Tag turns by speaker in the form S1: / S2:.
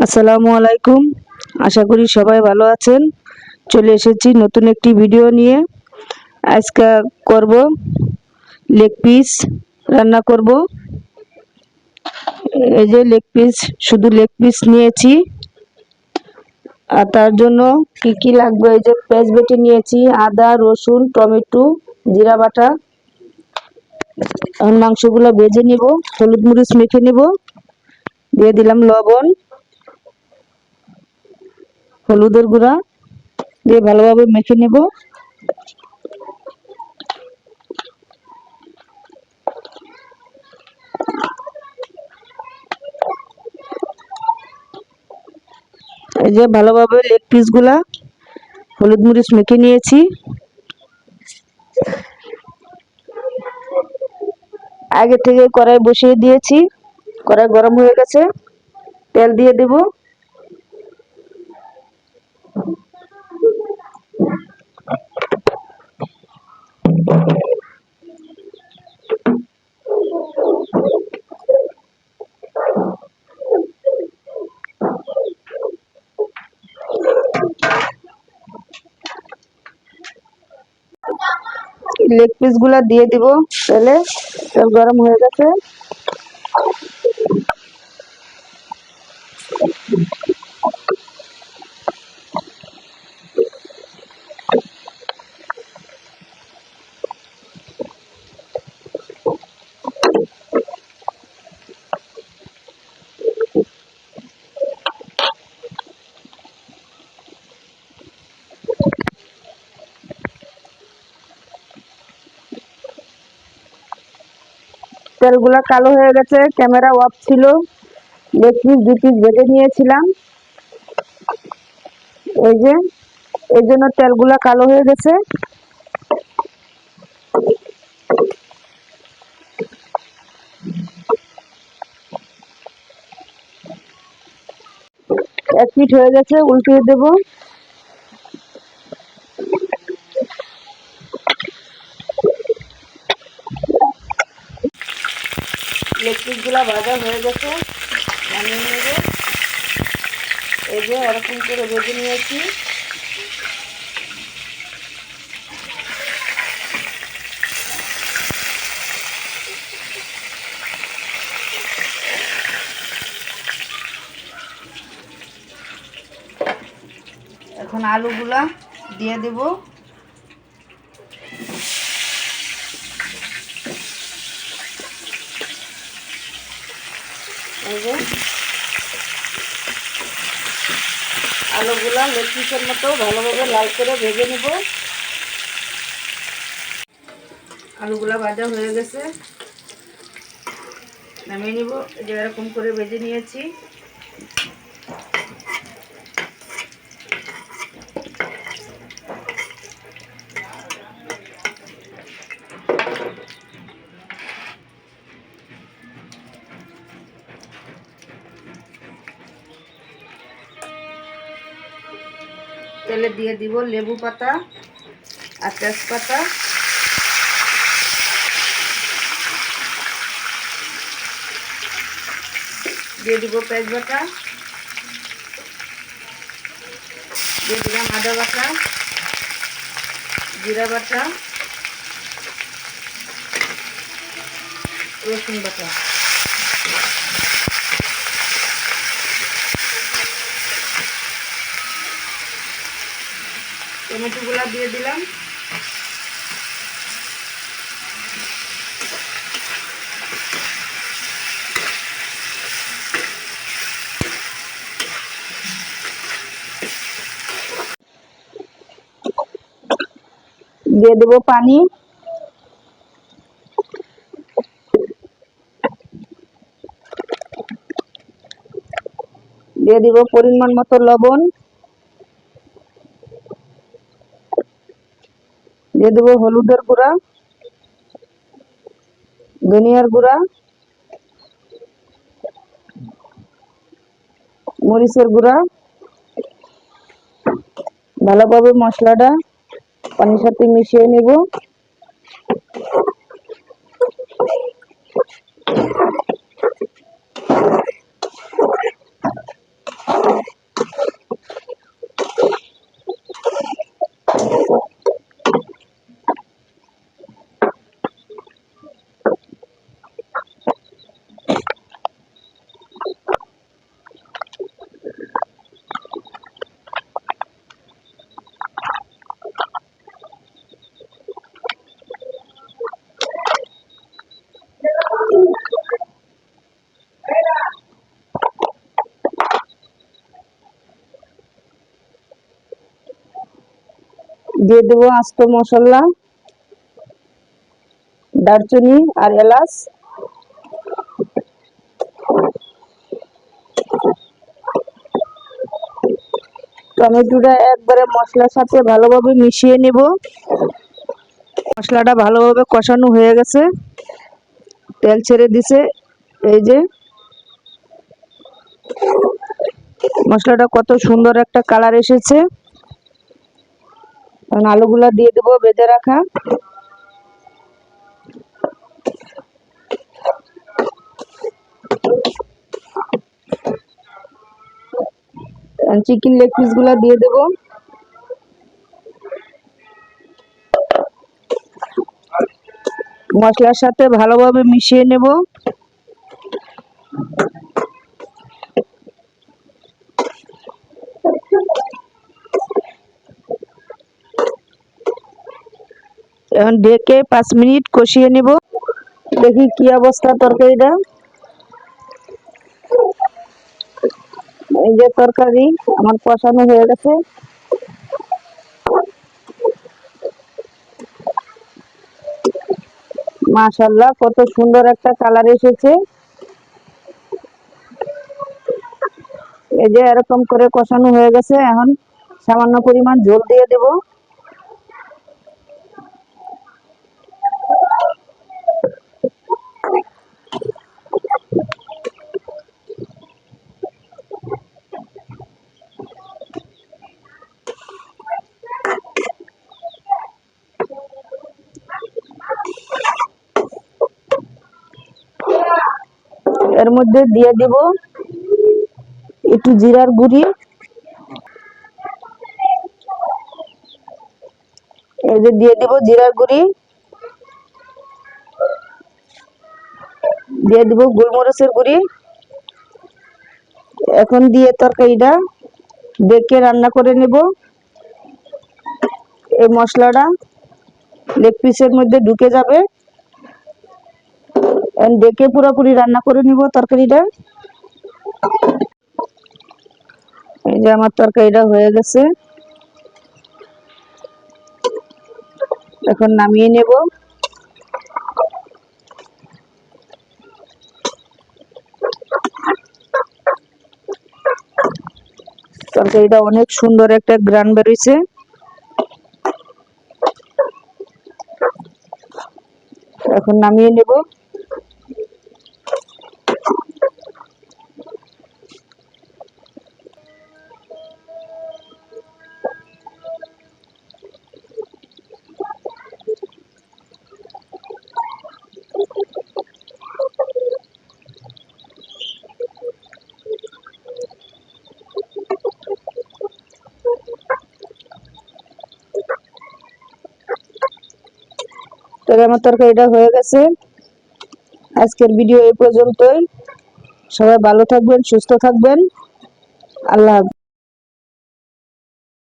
S1: আসসালামু আলাইকুম। আশা করি সবাই ভালো আছেন। চলে এসেছি নতুন একটি ভিডিও নিয়ে। আজকে করব লেগ পিস রান্না করব। এই যে লেগ পিস, শুধু লেগ পিস নিয়েছি। আর তার জন্য কি কি লাগবে, এই যে পেঁয়াজ বেটে নিয়েছি, আদা, রসুন, টমেটো, জিরা বাটা। এখন মাংসগুলো ভেজে নিব, হলুদ মরিচ মেখে নিব, দিয়ে দিলাম লবণ, হলুদের গুঁড়া দিয়ে ভালোভাবে মেখে নেব। এই যে ভালোভাবে লেগ পিস গুলা হলুদ মরিচ মেখে নিয়েছি। আগে থেকে কড়াই বসিয়ে দিয়েছি, কড়াই গরম হয়ে গেছে, তেল দিয়ে দেব। লেগ পিস গুলা দিয়ে দিব তেলে। তেল গরম হয়ে গেছে। তেলগুলা কালো হয়ে গেছে, ক্যামেরা অফ ছিল। লেগ পিস 2 পিস ভেজে নিয়েছিলাম, এই যে এই জন্য তেলগুলা কালো হয়ে গেছে। এক পিঠ হয়ে গেছে, উল্টিয়ে দেব। লেগ পিস গুলা ভাজা হয়ে গেছে, নামিয়ে নেব। এই যে এরকম করে ভেজে নিয়েছি। এখন আলুগুলা দিয়ে দেব। এই যে আলুগুলা লেগ পিসের মতো ভালোভাবে লাল করে ভেজে নেব। আলুগুলা ভাজা হয়ে গেছে, নামিয়ে নিব। যে এরকম করে ভেজে নিয়েছি। তেলে দিয়ে দিব লেবু পাতা আর তেজপাতা, দিয়ে দিব পেঁয়াজ বাটা, দিয়ে দিলাম আদা বাটা, জিরা বাটা, রসুন বাটা। টমেটোগুলা দিয়ে দিলাম। দিয়ে দেব পানি, দিয়ে দিব পরিমাণ মতো লবণ, দিয়ে দেব হলুদের গুঁড়া, ধনিয়ার গুঁড়া, মরিচের গুঁড়া। ভালোভাবে মশলাটা পানির সাথে মিশিয়ে নেব। দিয়ে দেবো আস্ত মশলা, দারচিনি আর এলাচ। টমেটোটা একবারে মশলার সাথে ভালোভাবে মিশিয়ে নেব। মশলাটা ভালোভাবে কষানো হয়ে গেছে, তেল ছেড়ে দিছে। এই যে মশলাটা কত সুন্দর একটা কালার এসেছে। এখন আলুগুলা দিয়ে দেবো বেজে রাখা। চিকেন লেগ পিস গুলা দিয়ে দেবো। মশলার সাথে ভালোভাবে মিশিয়ে নেব। এখন ঢেকে 5 মিনিট কষিয়ে নেব। দেখি কি অবস্থা তরকারিটা। এই যে তরকারি আমার কষানো হয়ে গেছে। মাশাআল্লাহ, কত সুন্দর একটা কালার এসেছে। এই যে এরকম করে কষানো হয়ে গেছে। এখন সামান্য পরিমাণ ঝোল দিয়ে দেব। এর মধ্যে দিয়ে দেব একটু জিরার গুঁড়ি। এই যে দিয়ে দেব জিরার গুঁড়ি, দিয়ে দেব গোলমরিচের গুঁড়ি। এখন দিয়ে তরকারিটা ডেকে রান্না করে নেব। এই মশলাটা লেগ পিসের মধ্যে ঢুকে যাবে। ডেকে পুরোপুরি রান্না করে নিব তরকারিটা। এই যে আমার তরকারিটা হয়ে গেছে, এখন নামিয়ে নেব। তরকারিটা অনেক সুন্দর একটা গ্রান বেরোইছে। এখন নামিয়ে নেব। তবে আমার তরকারিটা হয়ে গেছে। আজকের ভিডিও এই পর্যন্তই। সবাই ভালো থাকবেন, সুস্থ থাকবেন। আল্লাহ হাফেজ।